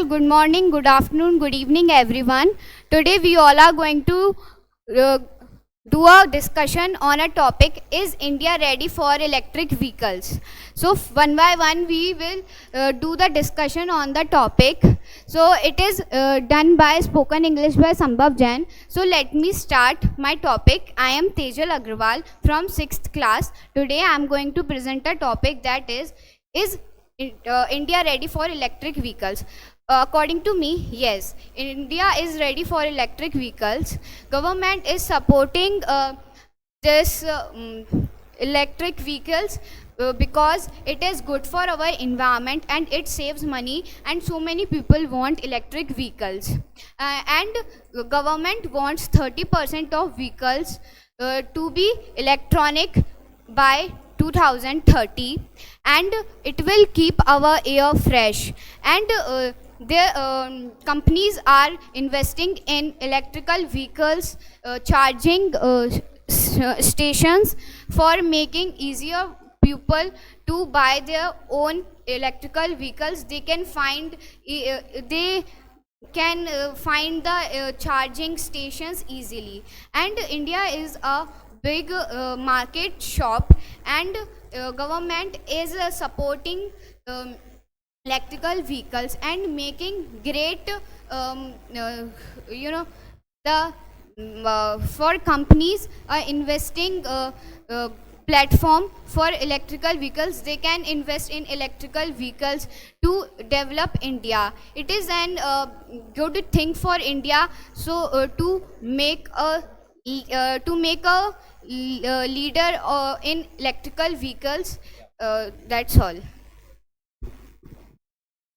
all, good morning, good afternoon, good evening, everyone. Today we all are going to uh, do a discussion on a topic: is India ready for electric vehicles? So one by one we will do the discussion on the topic. So it is done by Spoken English by Sambhav Jain. So let me start my topic. I am Tejal Agrawal from 6th class. Today I am going to present a topic that is India ready for electric vehicles? According to me, yes, India is ready for electric vehicles. Government is supporting this electric vehicles because it is good for our environment and it saves money, and so many people want electric vehicles. And government wants 30% of vehicles to be electronic by 2030, and it will keep our air fresh. And the companies are investing in electrical vehicles charging stations for making easier people to buy their own electrical vehicles. They can find the charging stations easily. And India is a big market shop, and government is supporting electrical vehicles and making great the for companies investing platform for electrical vehicles. They can invest in electrical vehicles to develop India. It is an good thing for India, so to make a leader in electrical vehicles. That's all.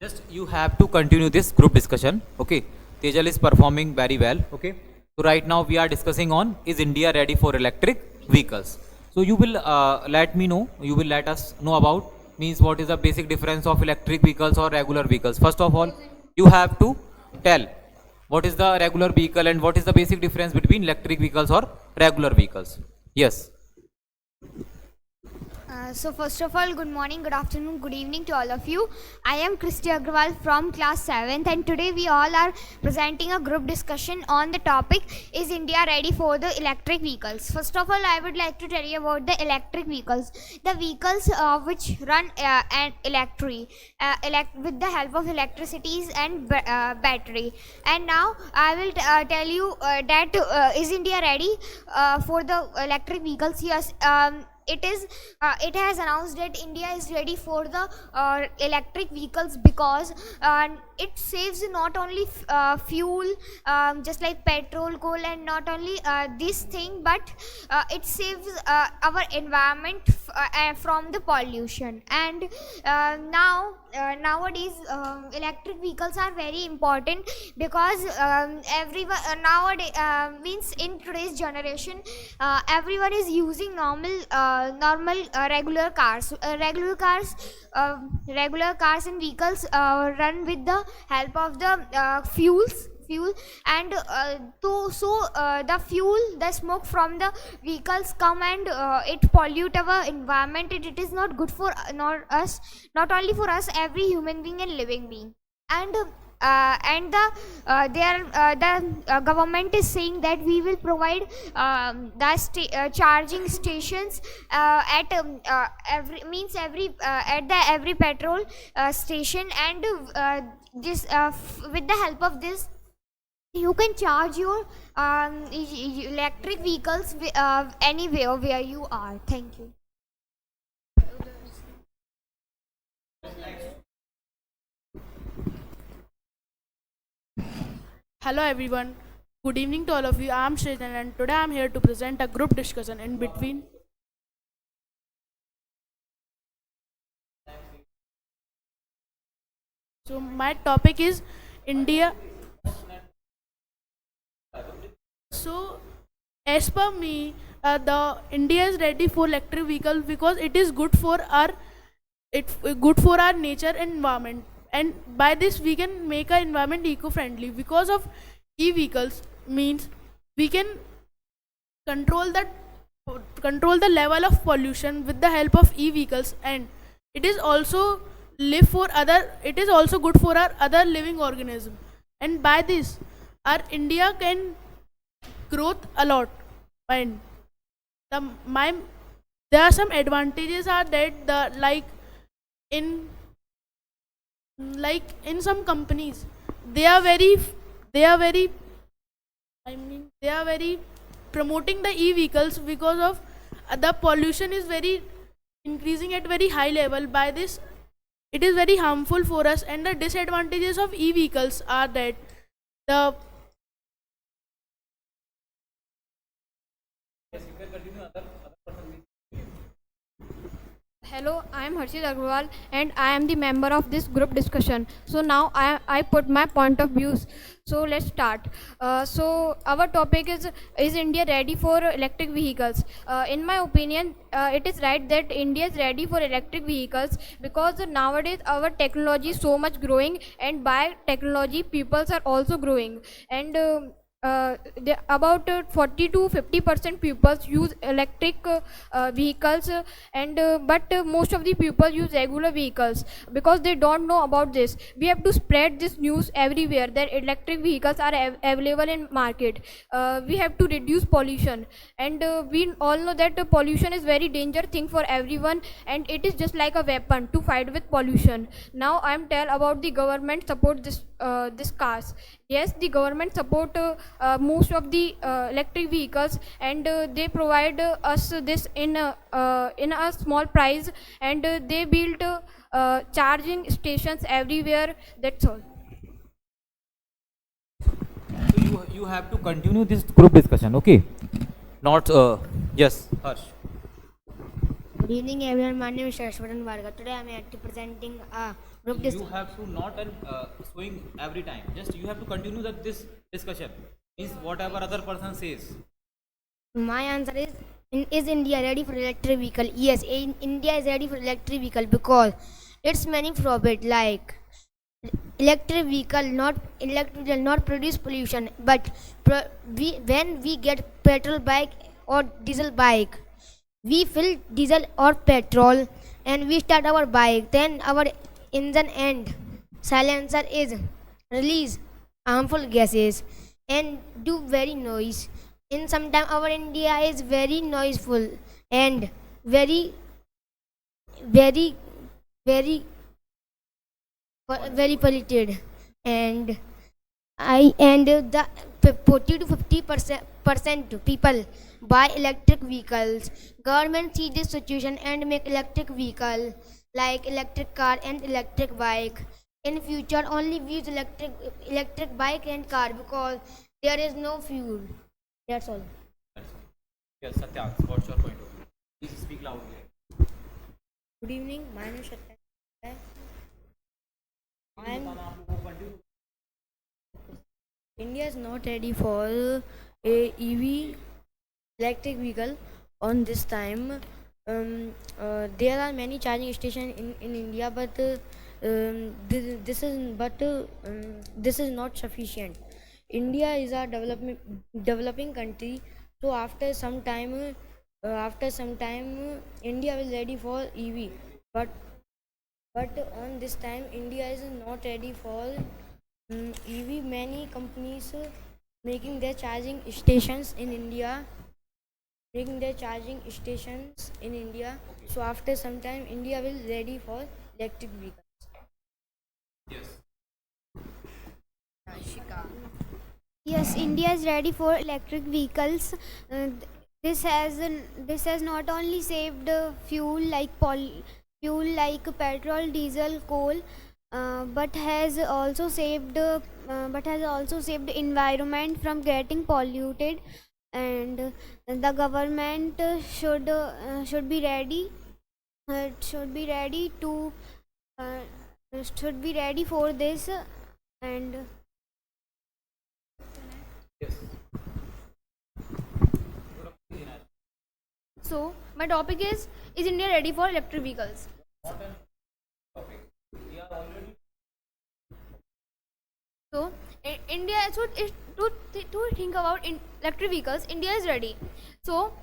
Just you have to continue this group discussion. Okay, Tejal is performing very well. Okay, so right now we are discussing on, is India ready for electric vehicles? So you will you will let us know about, means what is the basic difference of electric vehicles or regular vehicles. First of all, you have to tell what is the regular vehicle and what is the basic difference between electric vehicles or regular vehicles. Yes. So first of all, good morning, good afternoon, good evening to all of you. I am Christy Agrawal from class 7th, and today we all are presenting a group discussion on the topic, is India ready for the electric vehicles? First of all, I would like to tell you about the electric vehicles. The vehicles which run with the help of electricities and battery. And now I will tell you that is India ready for the electric vehicles? Yes. It has announced that India is ready for the electric vehicles because it saves not only fuel, just like petrol, coal, and not only this thing, but it saves our environment from the pollution. And nowadays electric vehicles are very important because everyone nowadays means in today's generation everyone is using normal regular cars. Regular cars and vehicles run with the help of the fuel, and the smoke from the vehicles come and it pollute our environment. It is not good for not only for us, every human being and living being. And the government is saying that we will provide charging stations at every petrol station, and with the help of this you can charge your electric vehicles anywhere where you are. Thank you. Hello everyone, good evening to all of you. I am Shrijan, and today I am here to present a group discussion in between. So my topic is India. So as per me, the India is ready for electric vehicles because it is good for our nature and environment, and by this we can make our environment eco-friendly. Because of e-vehicles, means we can control the level of pollution with the help of e-vehicles, and it is also live for other, it is also good for our other living organism, and by this our India can growth a lot. And the my there are some advantages are that the in in some companies they are very they are very promoting the e-vehicles because of the pollution is very increasing at very high level. By this it is very harmful for us, and the disadvantages of e-vehicles are that the Hello, I am Harshit Agrawal and I am the member of this group discussion. So now I put my point of views. So let's start. So our topic is India ready for electric vehicles? In my opinion, it is right that India is ready for electric vehicles because nowadays our technology is so much growing, and by technology peoples are also growing, and about 40 to 50% pupils use electric vehicles, and but most of the people use regular vehicles because they don't know about this. We have to spread this news everywhere that electric vehicles are available in market. We have to reduce pollution, and we all know that pollution is very dangerous thing for everyone, and it is just like a weapon to fight with pollution. Now I am tell about the government support this cars. Yes, the government support most of the electric vehicles, and they provide us this in a small price, and they build charging stations everywhere. That's all. So you have to continue this group discussion, okay? Not yes, Harsh. Good evening, everyone. My name is Shashwatan Varga. Today I am actually presenting a group You have to not swing every time. Just you have to continue this discussion. Means whatever other person says. My answer is India ready for electric vehicle? Yes, India is ready for electric vehicle because its many profit like electric vehicle not produce pollution, but when we get petrol bike or diesel bike, we fill diesel or petrol and we start our bike, then our engine and silencer is release harmful gases and do very noise. In some time our India is very noiseful and very very very very polluted, and the 40 to 50% people buy electric vehicles. Government see this situation and make electric vehicle like electric car and electric bike. In future only we use electric bike and car because there is no fuel. That's all. Yes, Satya, what's your point of view? Please speak loudly. Good evening, my name is Satya. India is not ready for a EV electric vehicle on this time. There are many charging stations in India, but this is not sufficient. India is a developing country, so after some time India will ready for EV, but on this time India is not ready for EV. Many companies making their charging stations in India, so after some time India will ready for electric vehicles. Yes, India is ready for electric vehicles. This has not only saved fuel like petrol, diesel, coal, but has also saved environment from getting polluted. And the government should be ready to should be ready for this. And so my topic is India ready for electric vehicles? So India, so to think about electric vehicles, India is ready. So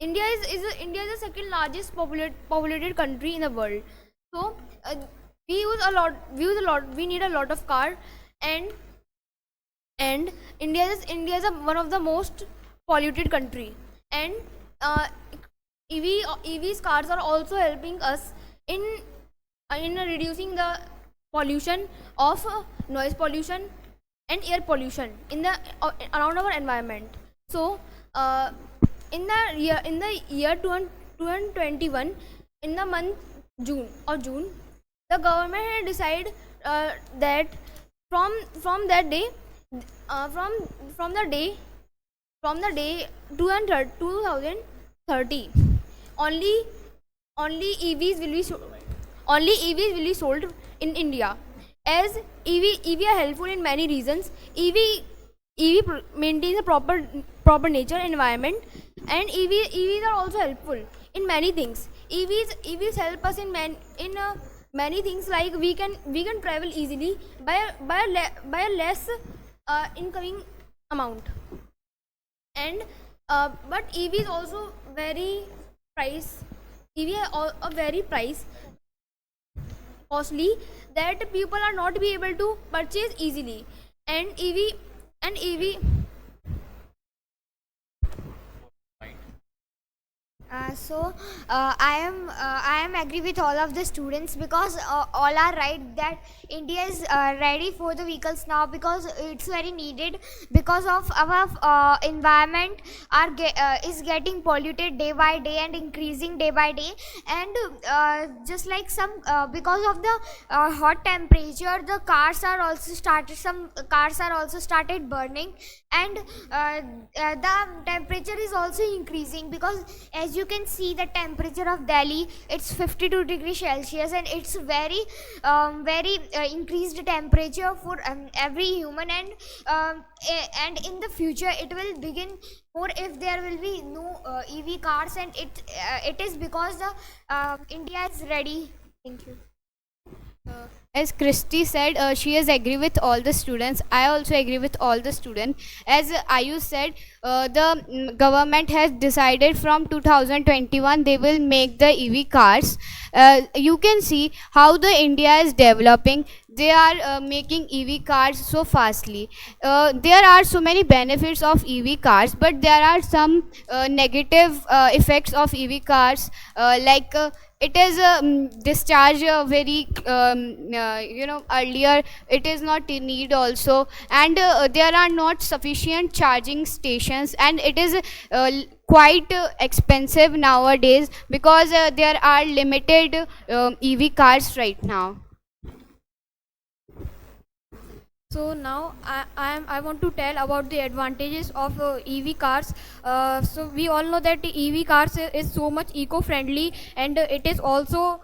India is the second largest populated country in the world. So we use a lot. We need a lot of car, and India is one of the most polluted country, and EVs cars are also helping us in reducing the pollution of noise pollution and air pollution in the around our environment. So in the year 2021, in the month June, the government had decided that from that day, from the day 2030, only EVs will be sold in India, as EV are helpful in many reasons. EV maintains a proper nature environment, and EVs are also helpful in many things. EVs help us in many things, like we can travel easily by a less incoming amount, and but EV is also very price costly, that people are not be able to purchase easily, and EV. I am agree with all of the students, because all are right that India is ready for the vehicles now, because it's very needed, because of our environment is getting polluted day by day and increasing day by day, and just like because of the hot temperature, the cars are also started burning, and the temperature is also increasing, because as you can see, the temperature of Delhi, it's 52 degrees Celsius, and it's very increased temperature for every human, and in the future it will begin more if there will be no EV cars, and it is because the India is ready. Thank you. As Christy said, she has agree with all the students. I also agree with all the students. As Ayush said, the government has decided from 2021 they will make the EV cars. You can see how the India is developing. They are making EV cars so fastly. There are so many benefits of EV cars, but there are some negative effects of EV cars, like it is discharge very earlier. It is not in need also, and there are not sufficient charging stations, and it is quite expensive nowadays, because there are limited EV cars right now. So now I want to tell about the advantages of EV cars. So we all know that EV cars is so much eco-friendly, and it is also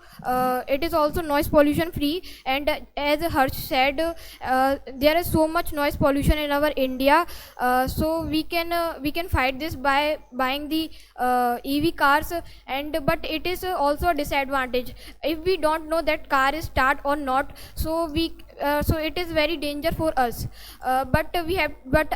noise pollution free. And as Harsh said, there is so much noise pollution in our India. So we can fight this by buying the EV cars, but it is also a disadvantage if we don't know that car is start or not. So it is very danger for us, but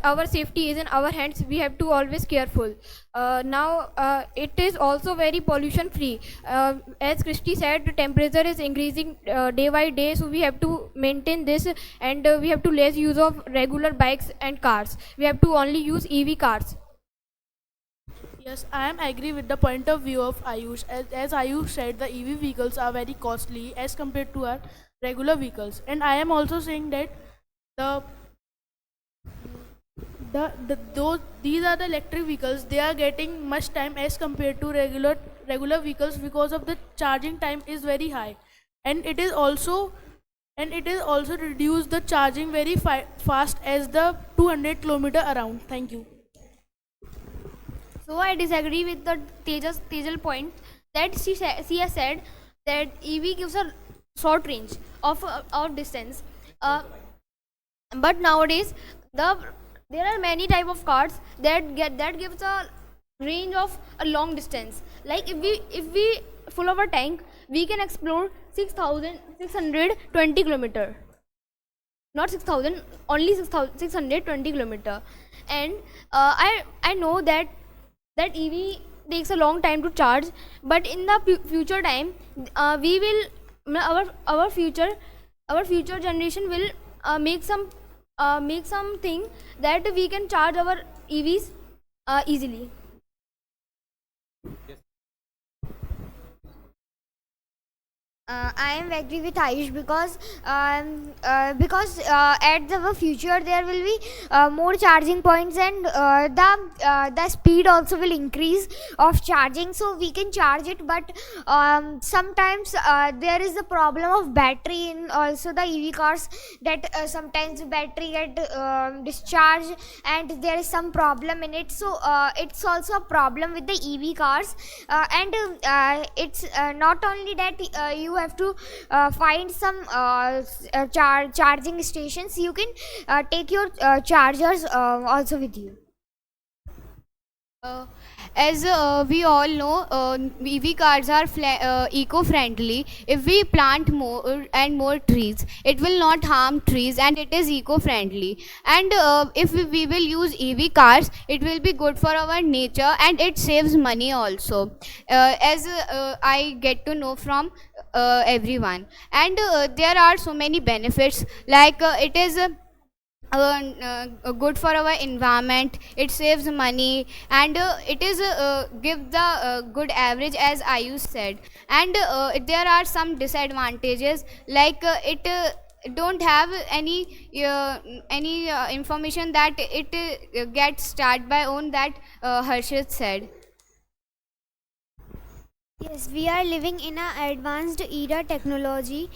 our safety is in our hands. We have to always careful. Now it is also very pollution free. As Christy said, the temperature is increasing day by day, so we have to maintain this, and we have to less use of regular bikes and cars. We have to only use EV cars. Yes, I am agree with the point of view of Ayush. As Ayush said, the EV vehicles are very costly as compared to our regular vehicles, and I am also saying that these are the electric vehicles. They are getting much time as compared to regular vehicles, because of the charging time is very high, and it is also reduce the charging very fast as the 200 kilometer around. Thank you. So I disagree with the Tejal point, that she has said that EV gives a short range of distance, but nowadays there are many type of cars that gives a range of a long distance. Like if we full our tank, we can explore 6,620 kilometer. Not 6,000, only 6,620 kilometer. And I know that EV takes a long time to charge, but in the future time we will our future generation will make something that we can charge our EVs easily. I am agree with Ayush because at the future there will be more charging points, and the speed also will increase of charging, so we can charge it. But sometimes there is the problem of battery in also the EV cars, that sometimes the battery get discharged and there is some problem in it. So it's also a problem with the EV cars, and it's not only that you have to find some charging stations. You can take your chargers also with you. As we all know, EV cars are eco-friendly. If we plant more and more trees, it will not harm trees and it is eco-friendly. And if we will use EV cars, it will be good for our nature and it saves money also. As I get to know from everyone. And there are so many benefits, like it is good for our environment, it saves money, and it is give the good average, as Ayush said. And there are some disadvantages, like it don't have any information that it gets started by own, that Harshit said. Yes, we are living in a advanced era technology.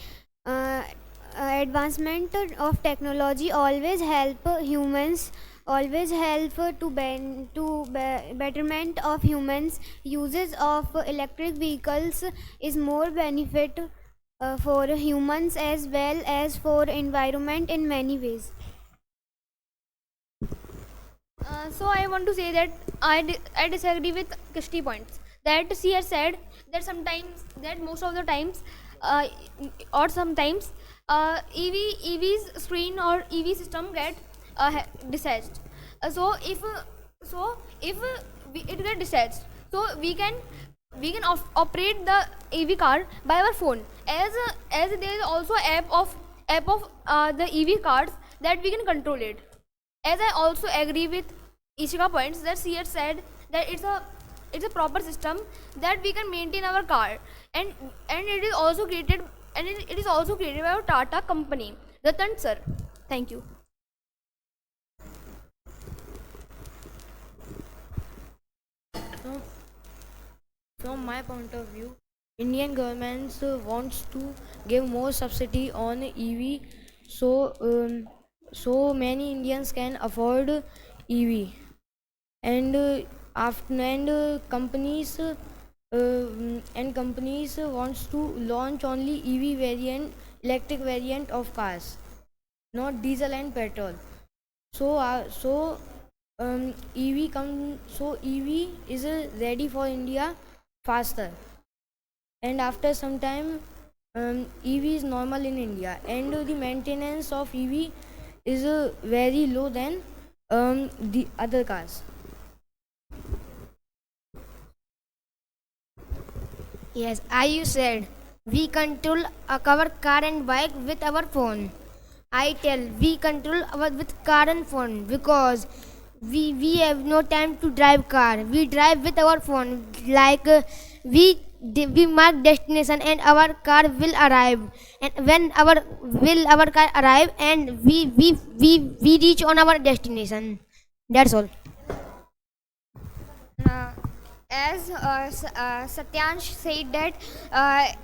Advancement of technology always help humans, always help betterment of humans. Uses of electric vehicles is more benefit for humans as well as for environment in many ways. So I want to say that I disagree with Kishti points, that she has said that sometimes, that most of the times, or sometimes EV's screen or EV system get detached. It get detached, so we can operate the EV car by our phone, as there is also app of the EV cars that we can control it. As I also agree with Ishika points, that she had said that it's a proper system that we can maintain our car, and it is also created, and it is also created by our Tata company. Ratan sir, thank you. So, from my point of view, Indian government wants to give more subsidy on EV, so many Indians can afford EV, and companies wants to launch only EV variant, electric variant of cars, not diesel and petrol. EV is ready for India faster, and after some time, EV is normal in India, and the maintenance of EV is very low than the other cars. Yes, as you said, we control our car and bike with our phone. I tell we control our with car and phone because we have no time to drive car. We drive with our phone. Like we mark destination and our car will arrive. And when our car arrive and we reach on our destination. That's all. As Satyansh said that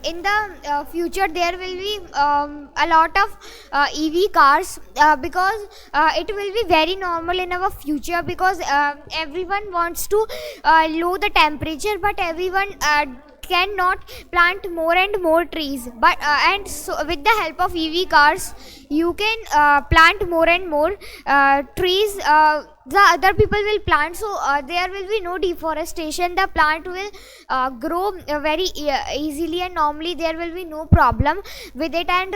in the future there will be a lot of EV cars, because it will be very normal in our future, because everyone wants to lower the temperature, but everyone cannot plant more and more trees. But and so with the help of EV cars you can plant more and more trees. The other people will plant, so there will be no deforestation. The plant will grow very easily, and normally there will be no problem with it. And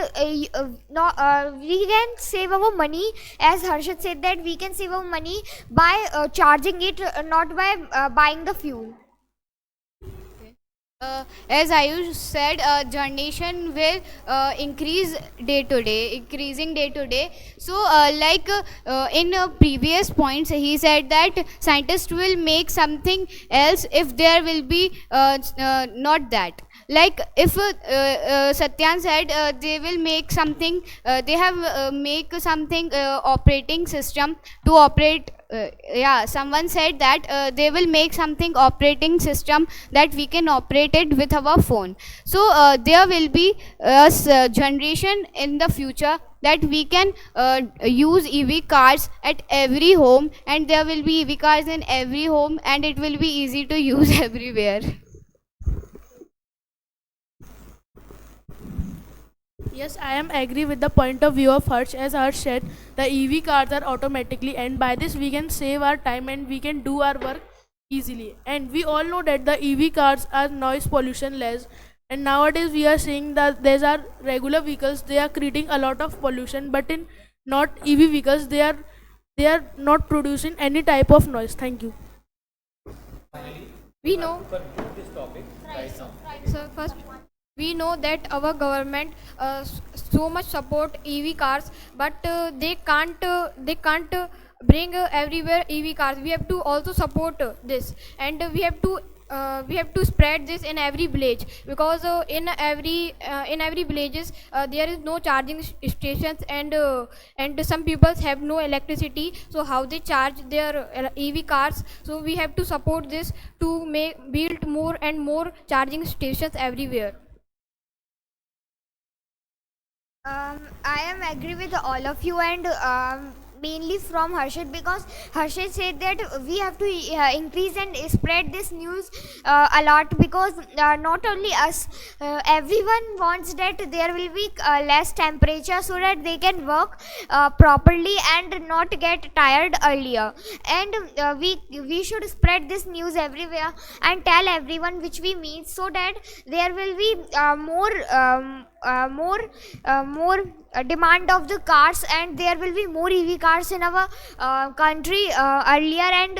we can save our money, as Harshit said, that we can save our money by charging it, not by buying the fuel. As Ayush said, generation will increasing day to day. So, in previous points, he said that scientists will make something else if there will be not that. Like if Satyan said they will make something, they have make something operating system to operate. Yeah, someone said that they will make something operating system that we can operate it with our phone. So there will be a generation in the future that we can use EV cars at every home, and there will be EV cars in every home, and it will be easy to use everywhere. Yes, I am agree with the point of view of Harsh. As Harsh said, the EV cars are automatically, and by this we can save our time and we can do our work easily. And we all know that the EV cars are noise pollution less. And nowadays we are seeing that there are regular vehicles, they are creating a lot of pollution, but in not EV vehicles, they are not producing any type of noise. Thank you. We know. So first, we know that our government so much support EV cars, but they can't bring everywhere EV cars. We have to also support this, and we have to spread this in every village, because in every villages there is no charging stations, and some people have no electricity, so how they charge their EV cars. So we have to support this to build more and more charging stations everywhere. I am agree with all of you, and mainly from Harshit, because Harshit said that we have to increase and spread this news a lot, because not only us, everyone wants that there will be less temperature so that they can work properly and not get tired earlier. And we should spread this news everywhere and tell everyone which we meet, so that there will be more demand of the cars, and there will be more EV cars in our country earlier, and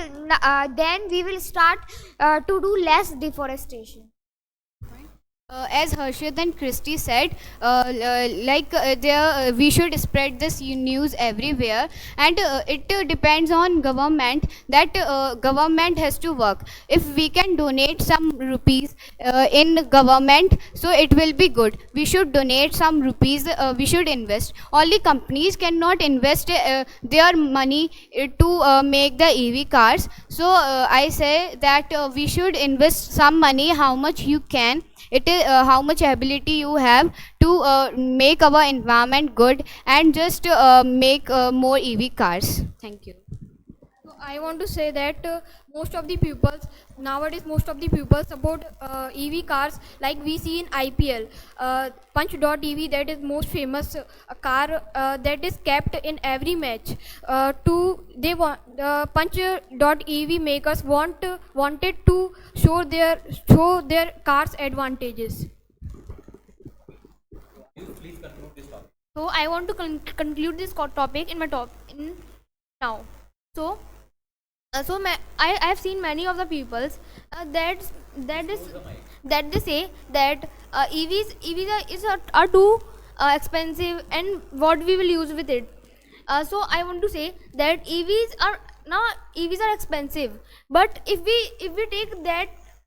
then we will start to do less deforestation. As Harshit and Christy said, we should spread this news everywhere, and it depends on government, that government has to work. If we can donate some rupees in government, so it will be good. We should donate some rupees, we should invest. Only companies cannot invest their money to make the EV cars. So I say that we should invest some money, how much you can. It is how much ability you have to make our environment good, and just make more EV cars. Thank you. So I want to say that most of the pupils nowadays, most of the pupils support EV cars, like we see in IPL. Punch.ev, that is most famous car that is kept in every match. Punch.ev makers wanted to show their cars advantages. So I want to conclude this topic in now. So I have seen many of the peoples that they say that EVs are too expensive, and what we will use with it. So I want to say that EVs are expensive, but if we take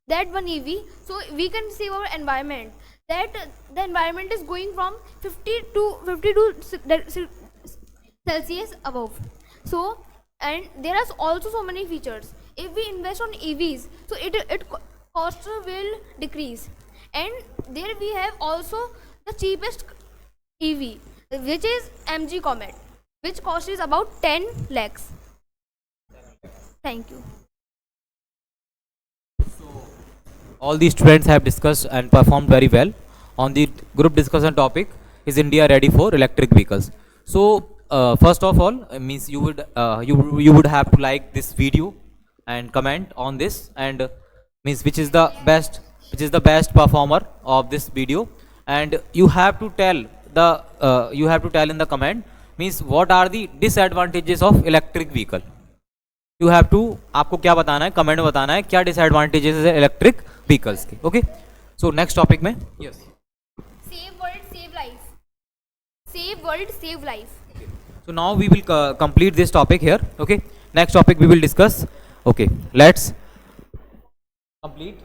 that one EV, so we can save our environment. That the environment is going from 52 Celsius above. So, and there are also so many features. If we invest on EVs, so it cost will decrease. And there we have also the cheapest EV, which is MG Comet, which cost is about 10 lakhs. Thank you. All the students have discussed and performed very well on the group discussion topic, is India ready for electric vehicles? So first of all, means you would have to like this video and comment on this, and means which is the best performer of this video, and you have to tell in the comment, means what are the disadvantages of electric vehicle. You have to, आपको क्या बताना है, comment में बताना है क्या disadvantages है electric vehicles के. ओके, So next topic में yes. Save world, save life. Save world, save life. So now we will complete this topic here. Okay. Next topic we will discuss. Okay. Let's complete.